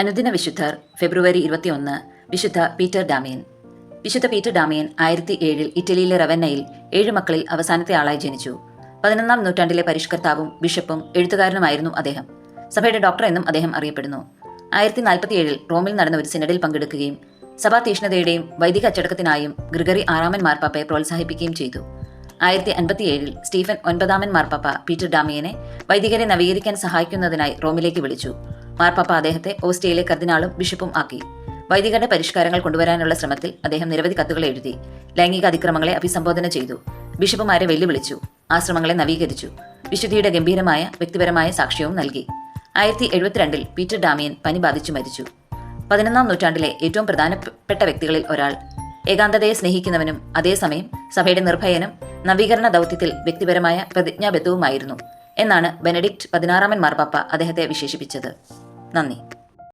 അനുദിന വിശുദ്ധർ ഫെബ്രുവരി 21 വിശുദ്ധ പീറ്റർ ഡാമിയൻ. വിശുദ്ധ പീറ്റർ ഡാമിയൻ 1007 ഇറ്റലിയിലെ റവന്നയിൽ 7 മക്കളിൽ അവസാനത്തെ ആളായി ജനിച്ചു. 11-ാം നൂറ്റാണ്ടിലെ പരിഷ്കർത്താവും ബിഷപ്പും എഴുത്തുകാരനുമായിരുന്നു അദ്ദേഹം. സഭയുടെ ഡോക്ടർ എന്നും അദ്ദേഹം അറിയപ്പെടുന്നു. 1047 റോമിൽ നടന്ന ഒരു സിനഡിൽ പങ്കെടുക്കുകയും സഭാ തീഷ്ണതയുടെയും വൈദിക അച്ചടക്കത്തിനായും ഗ്രിഗറി 6-ാമൻ മാർപ്പാപ്പയെ പ്രോത്സാഹിപ്പിക്കുകയും ചെയ്തു. 1057 സ്റ്റീഫൻ 9-ാമൻ മാർപ്പാപ്പ പീറ്റർ ഡാമിയനെ വൈദികരെ നവീകരിക്കാൻ സഹായിക്കുന്നതിനായി റോമിലേക്ക് വിളിച്ചു. മാർപ്പാപ്പ അദ്ദേഹത്തെ ഓസ്റ്റിയയിലെ കർദിനാളും ബിഷപ്പും ആക്കി. വൈദികരുടെ പരിഷ്കാരങ്ങൾ കൊണ്ടുവരാനുള്ള ശ്രമത്തിൽ അദ്ദേഹം നിരവധി കത്തുകൾ എഴുതി. ലൈംഗിക അതിക്രമങ്ങളെ അഭിസംബോധന ചെയ്തു. ബിഷപ്പുമാരെ വെല്ലുവിളിച്ചു. ആശ്രമങ്ങളെ നവീകരിച്ചു. വിശുദ്ധിയുടെ ഗംഭീരമായ വ്യക്തിപരമായ സാക്ഷ്യവും നൽകി. 1072 പീറ്റർ ഡാമിയൻ പനി ബാധിച്ചു മരിച്ചു. 11-ാം നൂറ്റാണ്ടിലെ ഏറ്റവും പ്രധാനപ്പെട്ട വ്യക്തികളിൽ ഒരാൾ, ഏകാന്തതയെ സ്നേഹിക്കുന്നവനും അതേസമയം സഭയുടെ നിർഭയനും നവീകരണ ദൗത്യത്തിൽ വ്യക്തിപരമായ പ്രതിജ്ഞാബദ്ധവുമായിരുന്നു എന്നാണ് ബെനഡിക്ട് 16-ാമൻ മാർപ്പാപ്പ അദ്ദേഹത്തെ വിശേഷിപ്പിച്ചത്. നന്ദി.